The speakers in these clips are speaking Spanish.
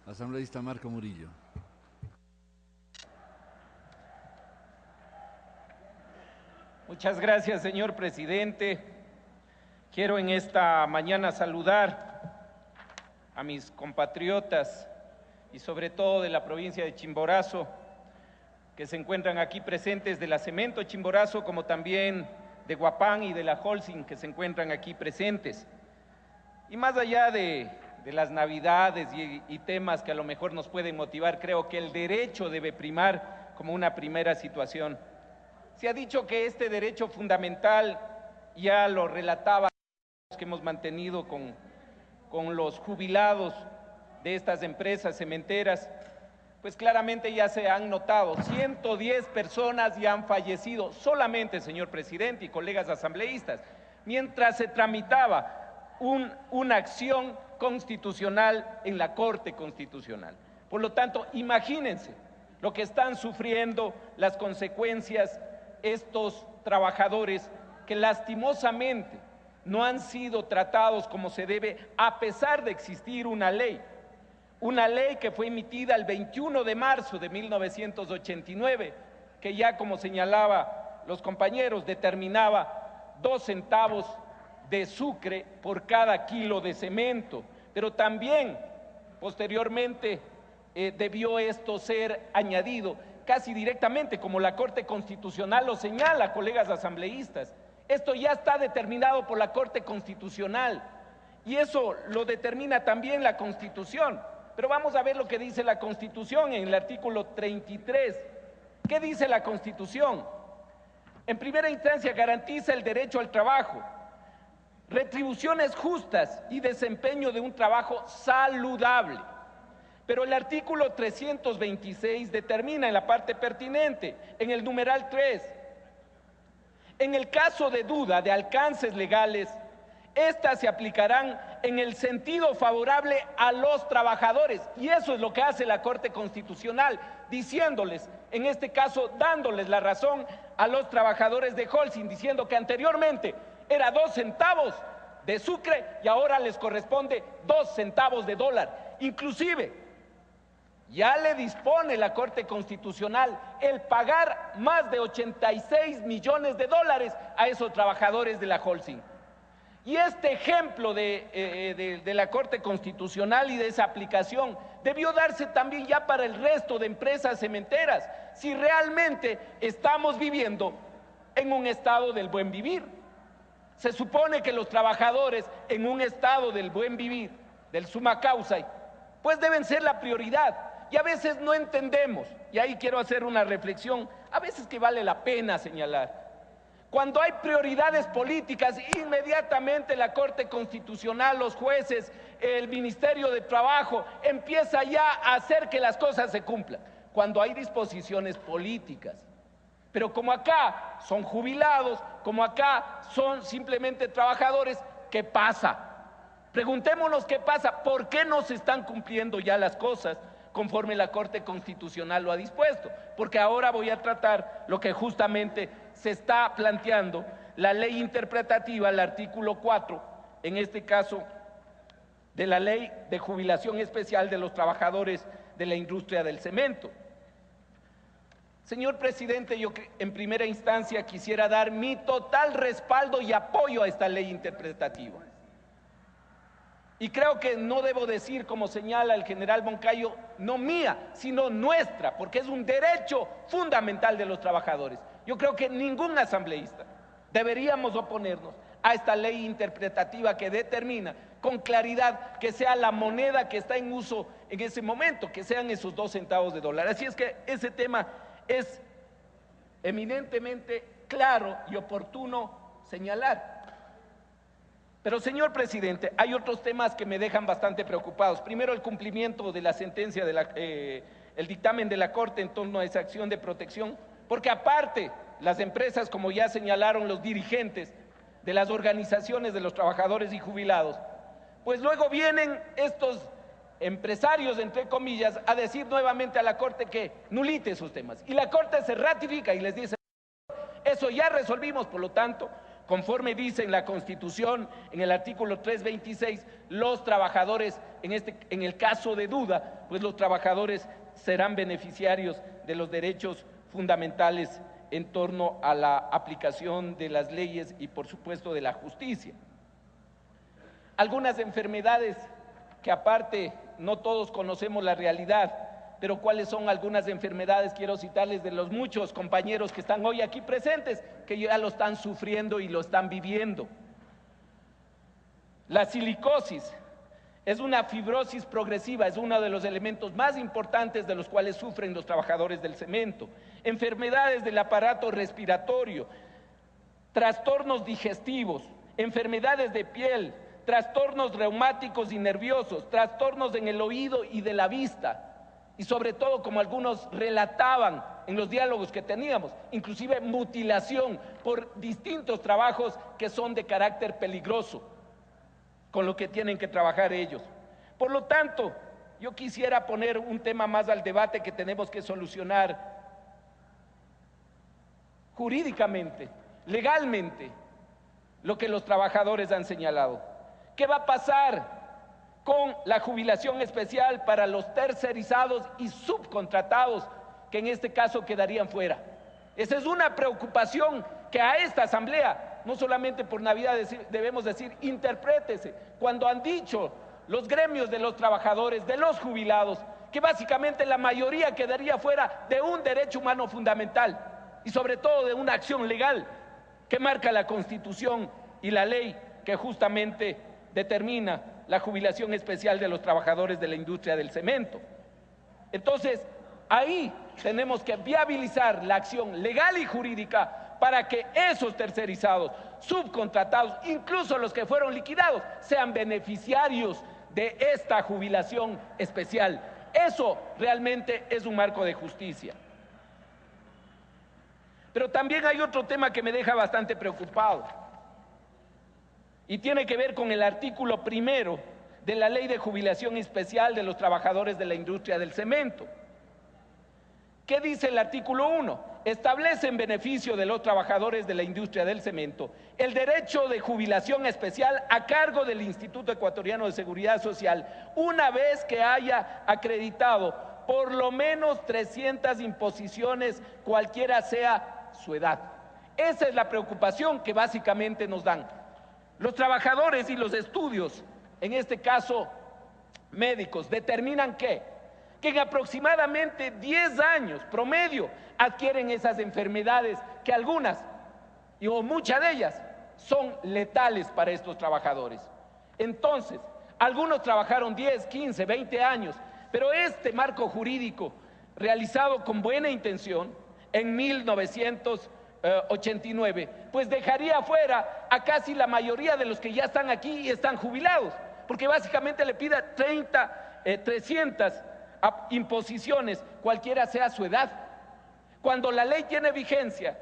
Asambleísta Marco Murillo. Muchas gracias, señor presidente. Quiero en esta mañana saludar a mis compatriotas y sobre todo de la provincia de Chimborazo, que se encuentran aquí presentes, de la Cemento Chimborazo, como también de Guapán y de la Holcim, que se encuentran aquí presentes. Y más allá de las Navidades y temas que a lo mejor nos pueden motivar, creo que el derecho debe primar como una primera situación. Se ha dicho que este derecho fundamental, ya lo relataba, que hemos mantenido con los jubilados de estas empresas cementeras, pues claramente ya se han notado, 110 personas ya han fallecido solamente, señor presidente y colegas asambleístas, mientras se tramitaba una acción constitucional en la Corte Constitucional. Por lo tanto, imagínense lo que están sufriendo, las consecuencias estos trabajadores que lastimosamente no han sido tratados como se debe, a pesar de existir una ley que fue emitida el 21 de marzo de 1989, que ya, como señalaba los compañeros, determinaba 2 centavos de sucre por cada kilo de cemento, pero también posteriormente debió esto ser añadido casi directamente, como la Corte Constitucional lo señala, colegas asambleístas. Esto ya está determinado por la Corte Constitucional y eso lo determina también la Constitución. Pero vamos a ver lo que dice la Constitución en el artículo 33. ¿Qué dice la Constitución? En primera instancia, garantiza el derecho al trabajo, retribuciones justas y desempeño de un trabajo saludable. Pero el artículo 326 determina en la parte pertinente, en el numeral 3, en el caso de duda de alcances legales, estas se aplicarán en el sentido favorable a los trabajadores. Y eso es lo que hace la Corte Constitucional, diciéndoles, en este caso, dándoles la razón a los trabajadores de Holcim, diciendo que anteriormente era 2 centavos de sucre y ahora les corresponde 2 centavos de dólar. Inclusive, ya le dispone la Corte Constitucional el pagar más de 86 millones de dólares a esos trabajadores de la Holcim. Y este ejemplo de la Corte Constitucional y de esa aplicación debió darse también ya para el resto de empresas cementeras, si realmente estamos viviendo en un estado del buen vivir. Se supone que los trabajadores en un estado del buen vivir, del summa causa, pues deben ser la prioridad. Y a veces no entendemos, y ahí quiero hacer una reflexión, a veces que vale la pena señalar. Cuando hay prioridades políticas, inmediatamente la Corte Constitucional, los jueces, el Ministerio de Trabajo, empieza ya a hacer que las cosas se cumplan. Cuando hay disposiciones políticas. Pero como acá son jubilados, como acá son simplemente trabajadores, ¿qué pasa? Preguntémonos qué pasa, ¿por qué no se están cumpliendo ya las cosas conforme la Corte Constitucional lo ha dispuesto? Porque ahora voy a tratar lo que justamente se está planteando, la ley interpretativa, el artículo 4, en este caso de la Ley de Jubilación Especial de los Trabajadores de la Industria del Cemento. Señor presidente, yo en primera instancia quisiera dar mi total respaldo y apoyo a esta ley interpretativa. Y creo que no debo decir, como señala el general Moncayo, no mía, sino nuestra, porque es un derecho fundamental de los trabajadores. Yo creo que ningún asambleísta deberíamos oponernos a esta ley interpretativa que determina con claridad que sea la moneda que está en uso en ese momento, que sean esos 2 centavos de dólar. Así es que ese tema es eminentemente claro y oportuno señalar. Pero, señor presidente, hay otros temas que me dejan bastante preocupados. Primero, el cumplimiento de la sentencia, el dictamen de la Corte en torno a esa acción de protección, porque aparte, las empresas, como ya señalaron los dirigentes de las organizaciones de los trabajadores y jubilados, pues luego vienen estos empresarios, entre comillas, a decir nuevamente a la Corte que nulite esos temas. Y la Corte se ratifica y les dice, eso ya resolvimos, por lo tanto, conforme dice en la Constitución, en el artículo 326, los trabajadores, en el caso de duda, pues los trabajadores serán beneficiarios de los derechos fundamentales en torno a la aplicación de las leyes y, por supuesto, de la justicia. Algunas enfermedades que, aparte, no todos conocemos la realidad, pero cuáles son algunas enfermedades, quiero citarles de los muchos compañeros que están hoy aquí presentes, que ya lo están sufriendo y lo están viviendo. La silicosis es una fibrosis progresiva, es uno de los elementos más importantes de los cuales sufren los trabajadores del cemento. Enfermedades del aparato respiratorio, trastornos digestivos, enfermedades de piel, trastornos reumáticos y nerviosos, trastornos en el oído y de la vista, y sobre todo, como algunos relataban en los diálogos que teníamos, inclusive mutilación por distintos trabajos que son de carácter peligroso, con lo que tienen que trabajar ellos. Por lo tanto, yo quisiera poner un tema más al debate que tenemos que solucionar jurídicamente, legalmente, lo que los trabajadores han señalado. ¿Qué va a pasar con la jubilación especial para los tercerizados y subcontratados, que en este caso quedarían fuera? Esa es una preocupación que a esta asamblea, no solamente por Navidad debemos decir, interprétese, cuando han dicho los gremios de los trabajadores, de los jubilados, que básicamente la mayoría quedaría fuera de un derecho humano fundamental y sobre todo de una acción legal que marca la Constitución y la ley que justamente determina la jubilación especial de los trabajadores de la industria del cemento. Entonces, ahí tenemos que viabilizar la acción legal y jurídica para que esos tercerizados, subcontratados, incluso los que fueron liquidados, sean beneficiarios de esta jubilación especial. Eso realmente es un marco de justicia. Pero también hay otro tema que me deja bastante preocupado y tiene que ver con el artículo 1 de la Ley de Jubilación Especial de los Trabajadores de la Industria del Cemento. ¿Qué dice el artículo 1? Establece en beneficio de los trabajadores de la industria del cemento el derecho de jubilación especial a cargo del Instituto Ecuatoriano de Seguridad Social, una vez que haya acreditado por lo menos 300 imposiciones, cualquiera sea su edad. Esa es la preocupación que básicamente nos dan. Los trabajadores y los estudios, en este caso médicos, determinan que en aproximadamente 10 años promedio adquieren esas enfermedades que algunas, o muchas de ellas, son letales para estos trabajadores. Entonces, algunos trabajaron 10, 15, 20 años, pero este marco jurídico, realizado con buena intención en 1989, pues dejaría fuera a casi la mayoría de los que ya están aquí y están jubilados, porque básicamente le pide 300 imposiciones, cualquiera sea su edad, cuando la ley tiene vigencia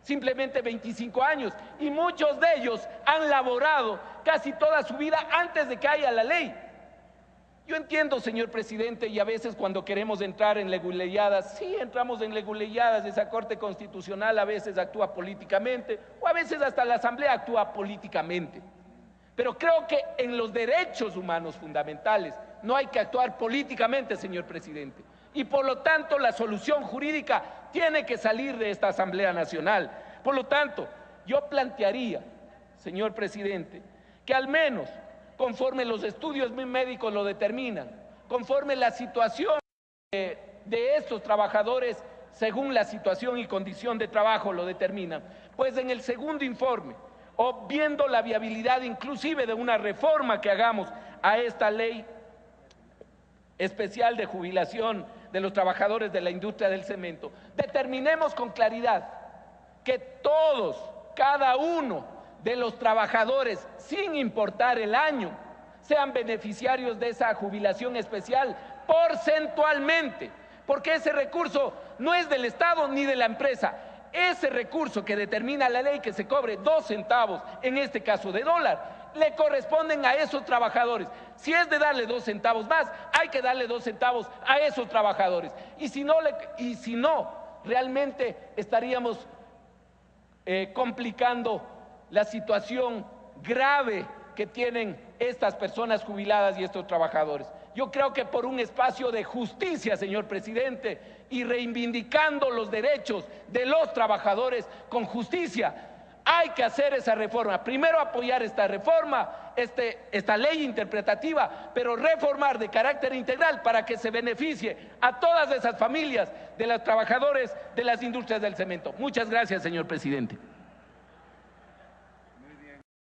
simplemente 25 años y muchos de ellos han laborado casi toda su vida antes de que haya la ley. Yo entiendo, señor presidente, y a veces cuando queremos entrar en leguleyadas, sí entramos en leguleyadas, esa Corte Constitucional a veces actúa políticamente o a veces hasta la Asamblea actúa políticamente, pero creo que en los derechos humanos fundamentales no hay que actuar políticamente, señor presidente, y por lo tanto la solución jurídica tiene que salir de esta Asamblea Nacional. Por lo tanto, yo plantearía, señor presidente, que al menos conforme los estudios médicos lo determinan, conforme la situación de estos trabajadores según la situación y condición de trabajo lo determinan, pues en el segundo informe, o viendo la viabilidad inclusive de una reforma que hagamos a esta ley especial de jubilación de los trabajadores de la industria del cemento, determinemos con claridad que todos, cada uno de los trabajadores, sin importar el año, sean beneficiarios de esa jubilación especial porcentualmente, porque ese recurso no es del Estado ni de la empresa. Ese recurso que determina la ley, que se cobre 2 centavos, en este caso de dólar, le corresponden a esos trabajadores. Si es de darle 2 centavos más, hay que darle 2 centavos a esos trabajadores. Y si no, realmente estaríamos complicando la situación grave que tienen estas personas jubiladas y estos trabajadores. Yo creo que por un espacio de justicia, señor presidente, y reivindicando los derechos de los trabajadores con justicia, hay que hacer esa reforma. Primero apoyar esta reforma, esta ley interpretativa, pero reformar de carácter integral para que se beneficie a todas esas familias de los trabajadores de las industrias del cemento. Muchas gracias, señor presidente.